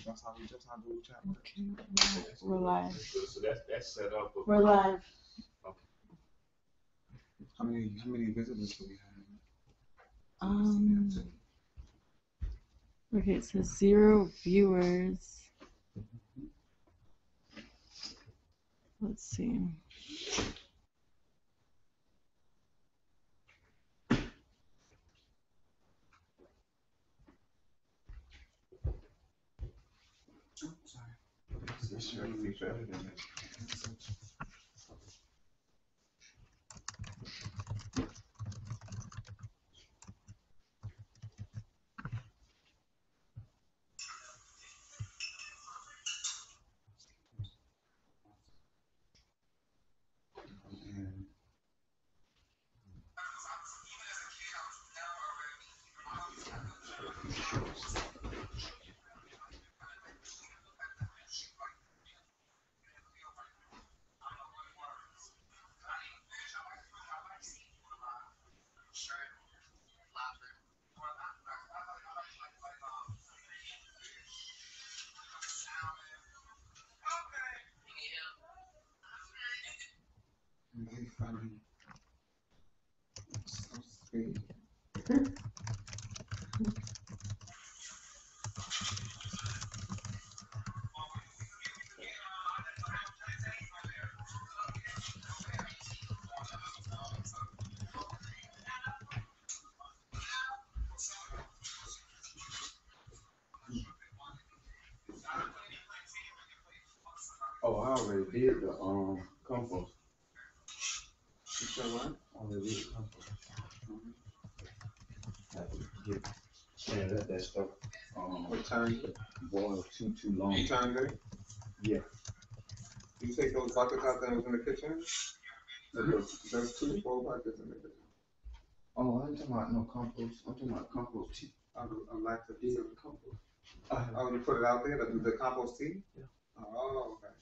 That's how we just do chat. Okay, we're live. So that's set up. We're live. Okay. How many visitors do we have? Okay, it says 0 viewers. Let's see. Sorry. This should be better than it. Really funny. So sweet. Oh, I already did the compost. You said what? I already did the compost. Have to get and let that stuff What time? boil too long. What time is it? Yeah. You take those buckets out that was in the kitchen? There's 2 full buckets in the kitchen. Oh, I'm talking about no compost. I'm talking about compost tea. I like to Yeah, do compost. Oh, you put it out there, the compost tea? Yeah. Oh, okay.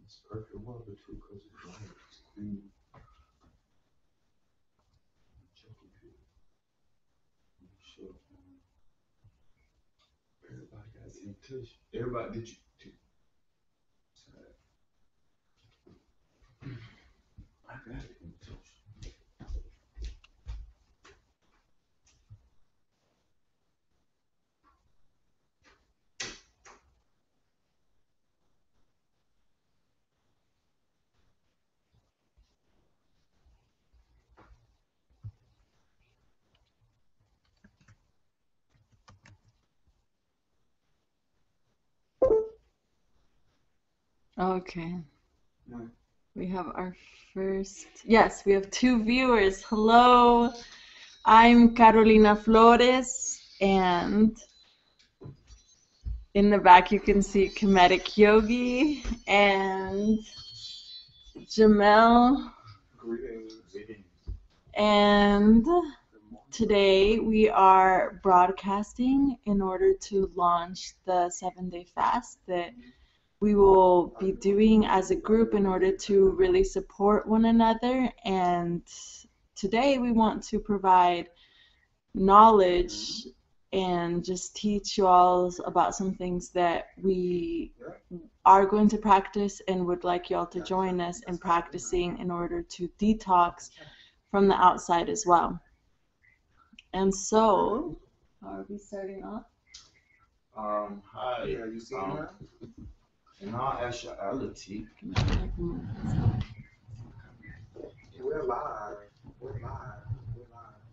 It's perfect water too, because it's light. It's clean. Sure. Everybody got to touch. Everybody did you? I got it in touch. Okay. Right. We have our first. Yes, we have 2 viewers. Hello. I'm Carolina Flórez, and in the back you can see Kemetic Yogi and Jamel. Greetings. And today we are broadcasting in order to launch the 7-day fast that we will be doing as a group in order to really support one another. And today we want to provide knowledge and just teach you all about some things that we are going to practice and would like you all to join us in practicing in order to detox from the outside as well. And so, how are we starting off? Hi. Yeah, you see that? In all actuality, We're live. We're live.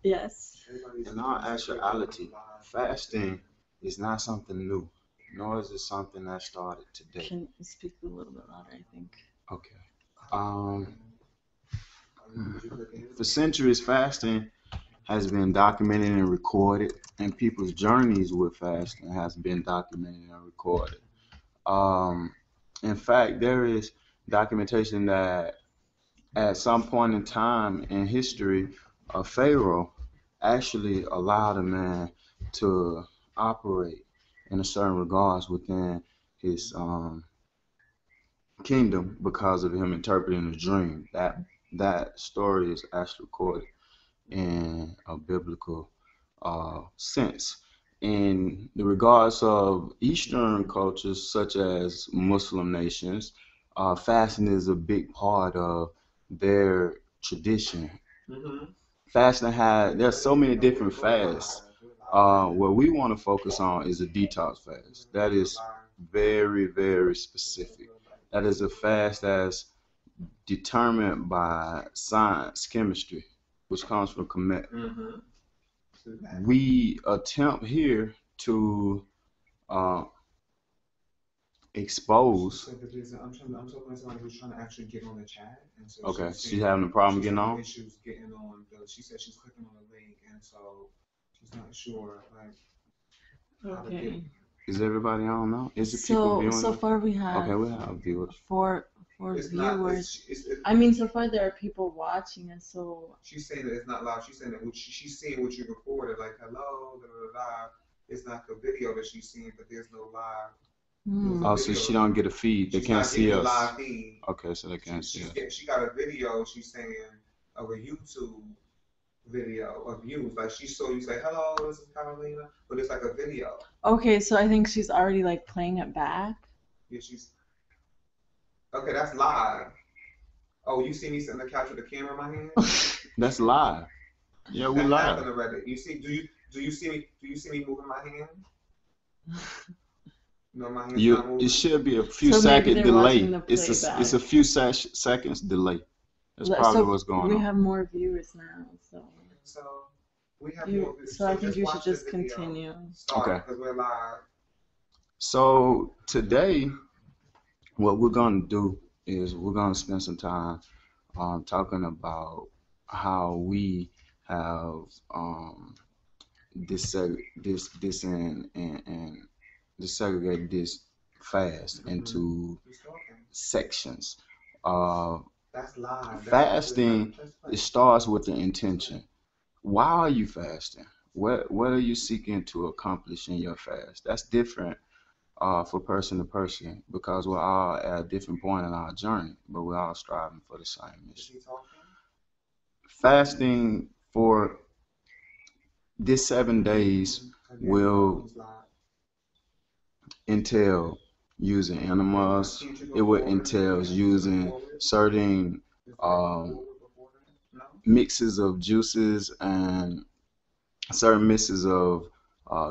Yes. in all actuality, fasting is not something new, nor is it something that started today. Can you speak a little bit louder, I think? Okay. For centuries, fasting has been documented and recorded, and people's journeys with fasting has been documented and recorded. In fact, there is documentation that at some point in time in history, a pharaoh actually allowed a man to operate in a certain regards within his kingdom because of him interpreting a dream. That story is actually recorded in a biblical sense. in the regards of Eastern cultures, such as Muslim nations, fasting is a big part of their tradition. Fasting there's so many different fasts. What we want to focus on is a detox fast. That is very, very specific. That is a fast that's determined by science, chemistry, which comes from Kemetic. We attempt here to expose. I'm talking to somebody who's trying to actually get on the chat, and so Okay, she's having a problem getting on. Issues getting on. She said she's clicking on the link, and so she's not sure like how to get. Is everybody on now? Is it people viewing? So far we have. Okay, we have viewers. Four It's viewers. Not, I mean, so far there are people watching us. So she's saying that it's not live. She's saying that she's seeing what you recorded, like hello, live. It's not the video that she's seeing, but there's no live. Oh, so she don't get a feed. They can't see us. Live feed. Okay, so they can't see us. She got a video. She's saying of a YouTube video of views. Like she saw you say hello, this is Carolina, but it's like a video. Okay, so I think she's already like playing it back. Yeah, she's. Okay, that's live. Oh, you see me sitting on the couch with the camera in my hand? That's live. Yeah, we live. Already. You see? Do you see me? Do you see me moving my hand? No, my hand's not moving. It should be a few second delay. It's a few seconds delay. That's probably what's going on. We have more viewers now, so. So we have more viewers. So I think you should just continue. Okay. Because we're live. So today, what we're gonna do is we're gonna spend some time talking about how we have segregate this fast into sections. That's live. Fasting, it starts with the intention. Why are you fasting? What are you seeking to accomplish in your fast? That's different for person to person because we're all at a different point in our journey, but we're all striving for the same mission. Fasting for this 7 days will entail using animals. It will entail using certain mixes of juices and certain mixes of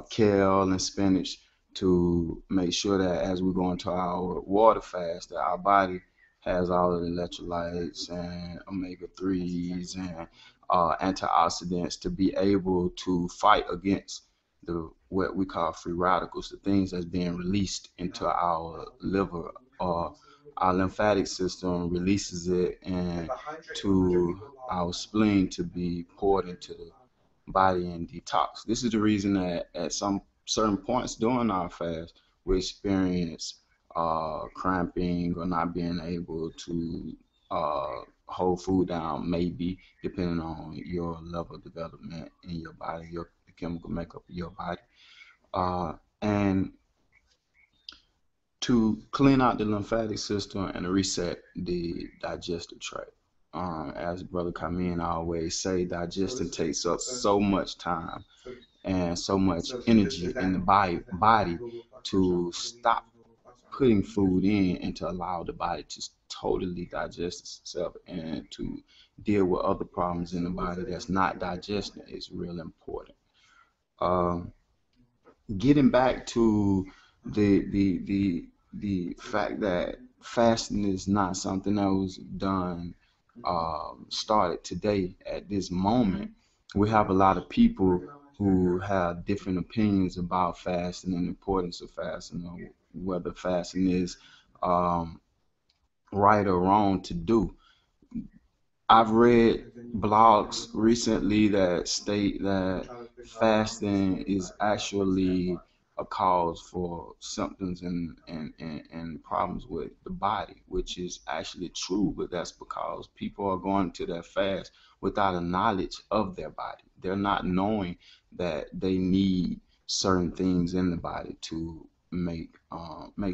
kale and spinach to make sure that as we go into our water fast, that our body has all of the electrolytes and omega-3s and antioxidants to be able to fight against what we call free radicals, the things that's being released into our liver. Our lymphatic system releases it and to our spleen to be poured into the body and detox. This is the reason that at some certain points during our fast, we experience cramping or not being able to hold food down, maybe depending on your level of development in your body, the chemical makeup of your body, and to clean out the lymphatic system and reset the digestive tract. As Brother Kamin always say, digestion takes up so much time and so much energy in the body to stop putting food in and to allow the body to totally digest itself and to deal with other problems in the body that's not digesting is real important. Getting back to the fact that fasting is not something that was done started today at this moment. We have a lot of people who have different opinions about fasting and the importance of fasting, or whether fasting is right or wrong to do. I've read blogs recently that state that fasting is actually a cause for symptoms and problems with the body, which is actually true, but that's because people are going to their fast without a knowledge of their body. They're not knowing that they need certain things in the body to make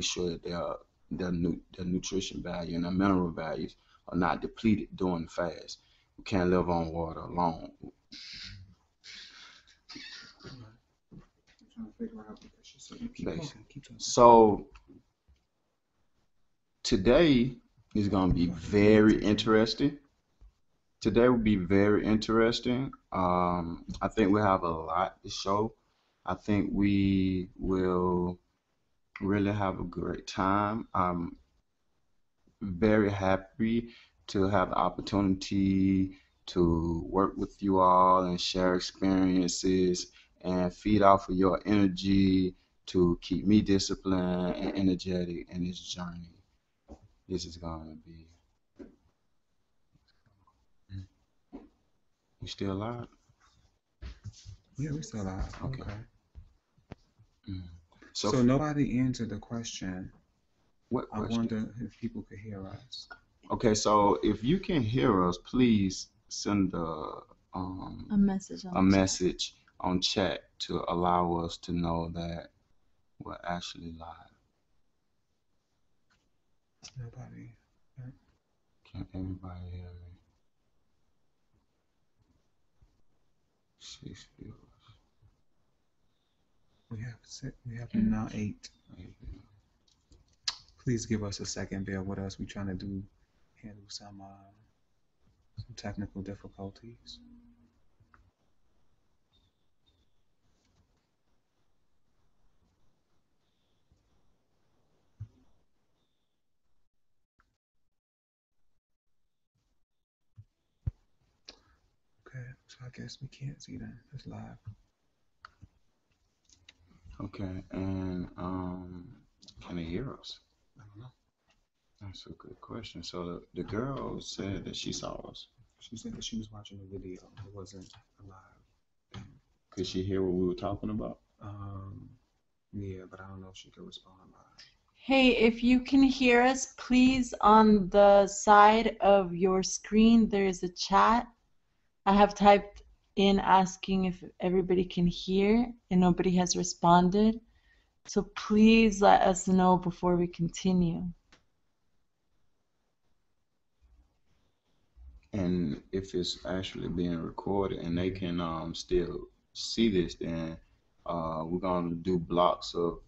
sure that their nutrition value and their mineral values are not depleted during the fast. We can't live on water alone. trying to figure out because she said you keep Basically. talking, keep talking. So today is going to be very interesting. Today will be very interesting. I think we have a lot to show. I think we will really have a great time. I'm very happy to have the opportunity to work with you all and share experiences and feed off of your energy to keep me disciplined and energetic in this journey. This is going to be. You still alive? Yeah, we still alive. Okay. Mm. So nobody answered the question. What I question? wonder if people could hear us. Okay, so if you can hear us, please send A message on a message on chat to allow us to know that we're actually live. Nobody. Can everybody hear me? 6 viewers. We have now 8. Please give us a second. Bear with us. We're trying to handle some technical difficulties. Okay, so I guess we can't see them. It's live. Okay, and can they hear us? I don't know. That's a good question. So the girl said that she saw us. She said that she was watching a video. It wasn't live. Could she hear what we were talking about? Yeah, but I don't know if she could respond live. Hey, if you can hear us, please, on the side of your screen, there is a chat. I have typed in asking if everybody can hear, and nobody has responded. So please let us know before we continue. And if it's actually being recorded and they can still see this, then we're going to do blocks of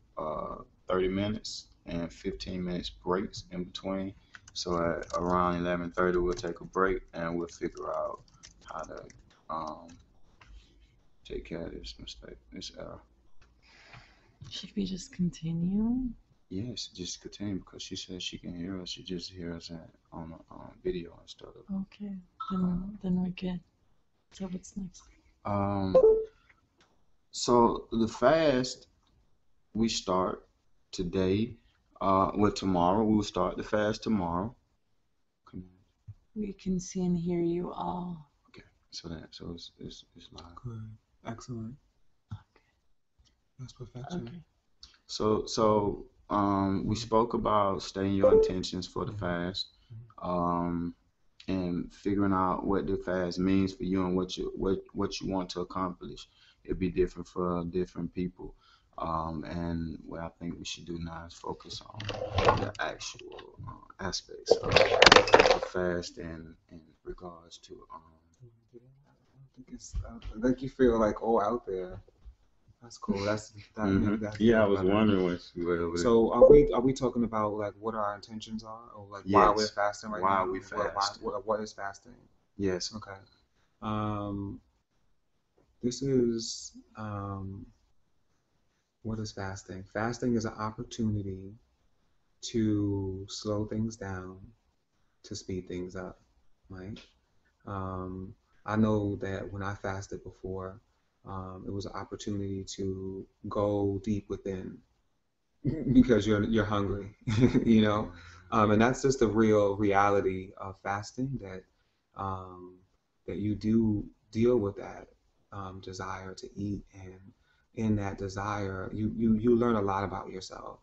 30 minutes and 15 minutes breaks in between. So at around 11:30 we'll take a break and we'll figure out how to take care of this mistake, this error. Should we just continue? Yes, just continue because she says she can hear us. She just hears us on video instead of. Okay, then we're good. So what's next? So the fast we start today. Tomorrow we will start the fast tomorrow. We can see and hear you all. Okay, so it's live. Good, excellent. Okay. That's perfection. Okay. So we spoke about stating your intentions for the fast, and figuring out what the fast means for you and what you want to accomplish. It'd be different for different people. And what I think we should do now is focus on the actual aspects of the fast in regards to. I think you feel like all out there. That's cool. That's yeah. I was wondering what. So are we talking about like what our intentions are, or like why we're fasting right now? Why we fast? What is fasting? Yes. Okay. This is what is fasting? Fasting is an opportunity to slow things down, to speed things up, right? I know that when I fasted before, it was an opportunity to go deep within because you're hungry, you know, and that's just the real reality of fasting, that that you do deal with that desire to eat, and in that desire, you learn a lot about yourself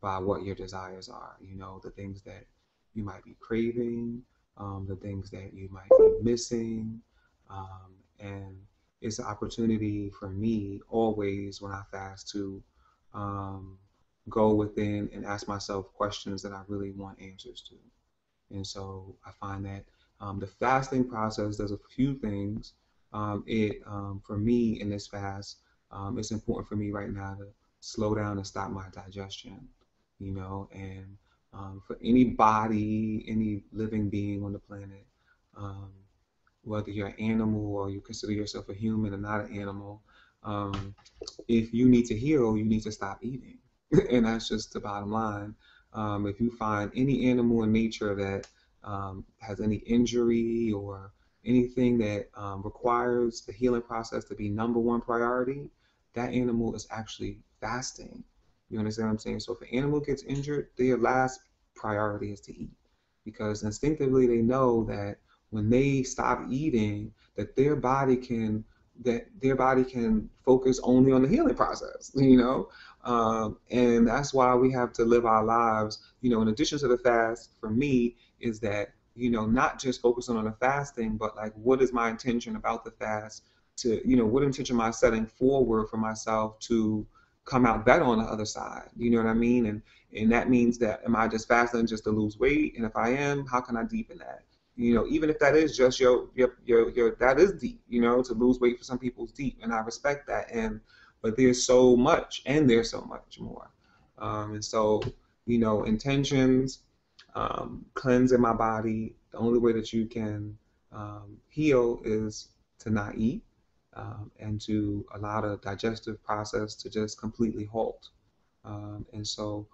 by what your desires are. You know, the things that you might be craving, the things that you might be missing, and it's an opportunity for me always when I fast to go within and ask myself questions that I really want answers to. And so I find that the fasting process does a few things. For me in this fast, it's important for me right now to slow down and stop my digestion, and for anybody, any living being on the planet, um, whether you're an animal or you consider yourself a human and not an animal, um, if you need to heal, you need to stop eating. And that's just the bottom line. If you find any animal in nature that has any injury or anything that requires the healing process to be number one priority, that animal is actually fasting. You understand what I'm saying? So if an animal gets injured, their last priority is to eat, because instinctively they know that when they stop eating, that their body can focus only on the healing process, and that's why we have to live our lives, in addition to the fast. For me, is that, not just focusing on the fasting, but like, what is my intention about the fast? What intention am I setting forward for myself to come out better on the other side? You know what I mean? And that means that, am I just fasting just to lose weight? And if I am, how can I deepen that? Even if that is just your that is deep, to lose weight for some people is deep, and I respect that. But there's so much, and there's so much more. And so, intentions, cleansing my body. The only way that you can heal is to not eat, and to allow the digestive process to just completely halt. And so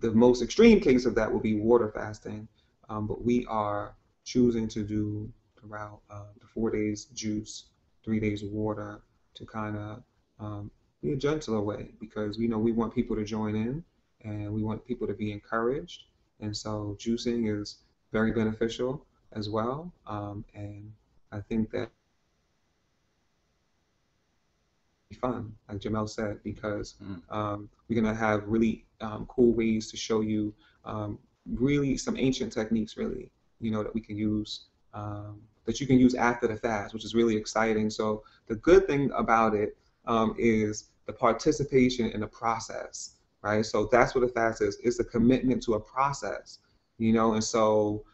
the most extreme case of that would be water fasting, but we are choosing to do the route of the 4 days juice, 3 days water, to kind of be a gentler way, because we want people to join in, and we want people to be encouraged. And so juicing is very beneficial as well. And I think that fun, like Jamel said, because we're gonna have really cool ways to show you really some ancient techniques, really, that we can use, that you can use after the fast, which is really exciting. So the good thing about it is the participation in the process, right? So that's what a fast is. It's a commitment to a process, and so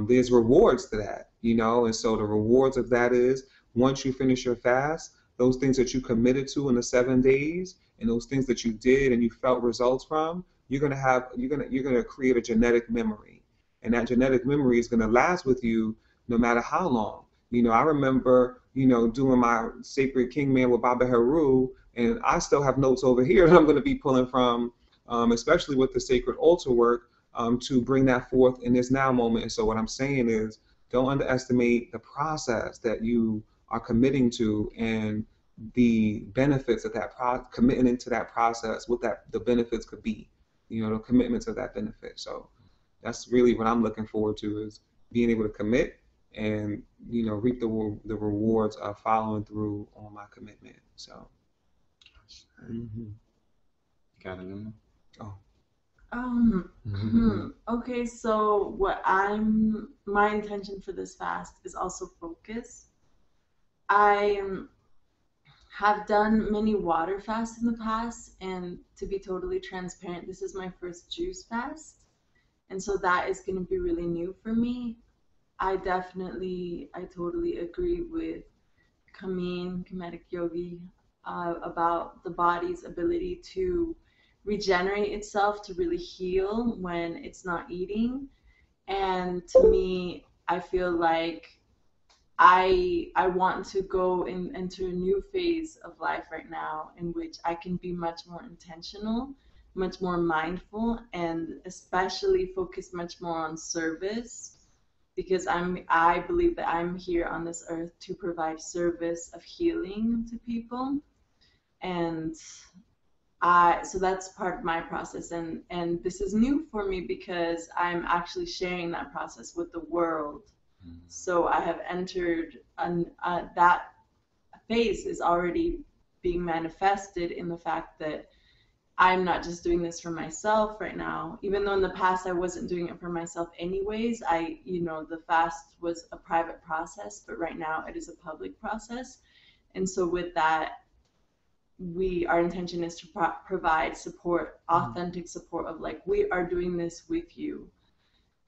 there's rewards to that, and so the rewards of that is, once you finish your fast, those things that you committed to in the 7 days, and those things that you did and you felt results from, you're gonna create a genetic memory, and that genetic memory is gonna last with you no matter how long. I remember, doing my Sacred King Man with Baba Heru, and I still have notes over here that I'm going to be pulling from, especially with the sacred altar work, to bring that forth in this now moment. And so what I'm saying is, don't underestimate the process that you are committing to, and the benefits of that committing into that process, what the benefits could be, the commitments of that benefit. So that's really what I'm looking forward to, is being able to commit and reap the rewards of following through on my commitment. So Got it. oh Okay, so my intention for this fast is also focus. I have done many water fasts in the past, and to be totally transparent, this is my first juice fast, and so that is going to be really new for me. I totally agree with Kemetic Yogi, about the body's ability to regenerate itself, to really heal when it's not eating. And to me, I feel like I want to go into a new phase of life right now, in which I can be much more intentional, much more mindful, and especially focus much more on service, because I believe that I'm here on this earth to provide service of healing to people. And so that's part of my process, and this is new for me because I'm actually sharing that process with the world. So I have entered that phase is already being manifested in the fact that I'm not just doing this for myself right now, even though in the past I wasn't doing it for myself anyways. The fast was a private process, but right now it is a public process. And so with that, our intention is to provide support, authentic support of, like, we are doing this with you.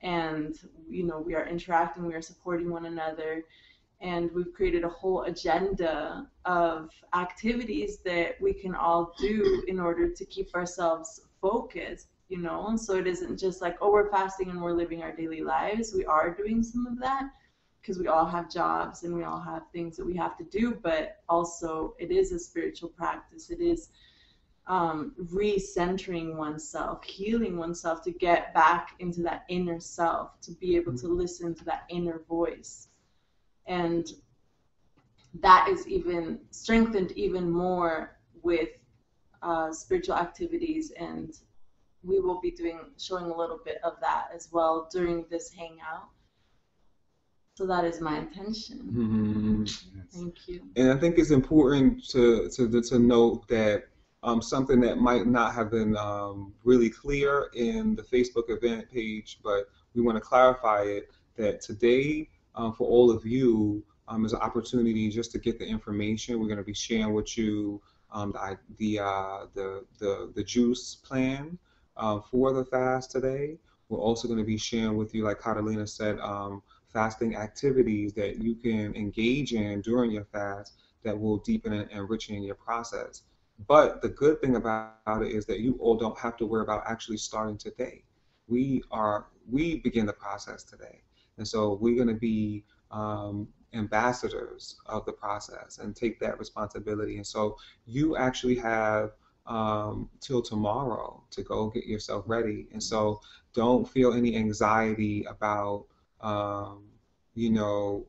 And, we are interacting, we are supporting one another. And we've created a whole agenda of activities that we can all do in order to keep ourselves focused, you know? And so it isn't just like, oh, we're fasting and we're living our daily lives. We are doing some of that because we all have jobs and we all have things that we have to do, but also it is a spiritual practice. It is recentering oneself, healing oneself to get back into that inner self, to be able to listen to that inner voice. And that is even strengthened even more with spiritual activities, and we will be showing a little bit of that as well during this hangout. So that is my intention. Mm-hmm. Thank you. And I think it's important to note that something that might not have been really clear in the Facebook event page, but we want to clarify it, that today for all of you is an opportunity just to get the information. We're going to be sharing with you the juice plan for the fast today. We're also going to be sharing with you, like Catalina said, fasting activities that you can engage in during your fast that will deepen and enrich in your process. But the good thing about it is that you all don't have to worry about actually starting today. We begin the process today, and so we're going to be ambassadors of the process and take that responsibility. And so you actually have till tomorrow to go get yourself ready. And so don't feel any anxiety about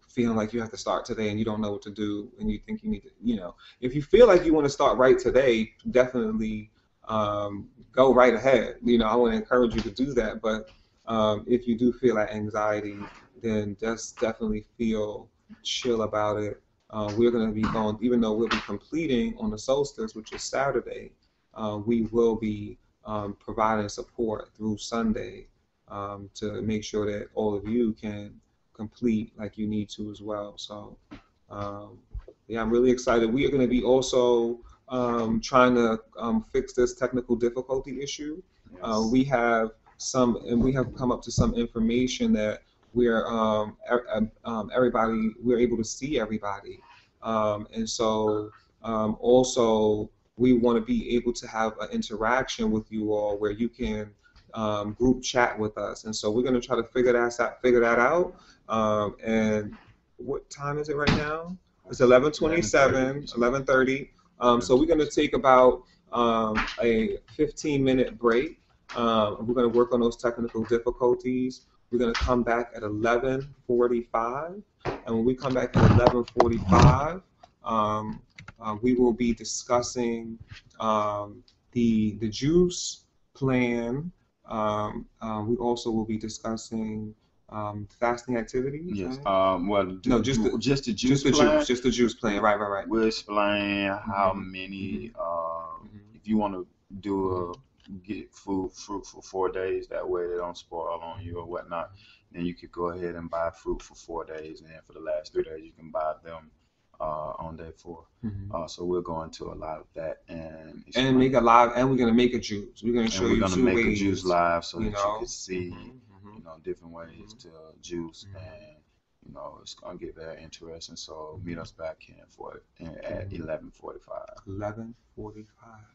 feeling like you have to start today and you don't know what to do and you think you need to, if you feel like you want to start right today, definitely go right ahead. I want to encourage you to do that. But if you do feel that anxiety, then just definitely feel chill about it. We're going to be going, even though we'll be completing on the solstice, which is Saturday, we will be providing support through Sunday to make sure that all of you can complete like you need to as well. So yeah, I'm really excited. We are going to be also trying to fix this technical difficulty issue. Yes. We have come up to some information that we're we're able to see everybody, and so also we want to be able to have an interaction with you all where you can group chat with us, and so we're going to try to figure that out. And what time is it right now? It's 11:27, 11:30. So we're going to take about a 15-minute break. We're going to work on those technical difficulties. We're going to come back at 11:45, and when we come back at 11:45, we will be discussing the juice plan. We also will be discussing fasting activities. Yes. Right? No, just the juice plan. Just the juice plan. Right. We'll explain how many. If you want to get fruit for 4 days, that way they don't spoil on you or whatnot. Then you could go ahead and buy fruit for 4 days, and then for the last 3 days you can buy them on day 4. So we'll go into a lot of that and make a live, and we're gonna make a juice. We're gonna show you 2 ways. We're gonna make a juice live so that you can see, different ways to juice, and it's gonna get very interesting. So meet us back here at 11:45. 11:45.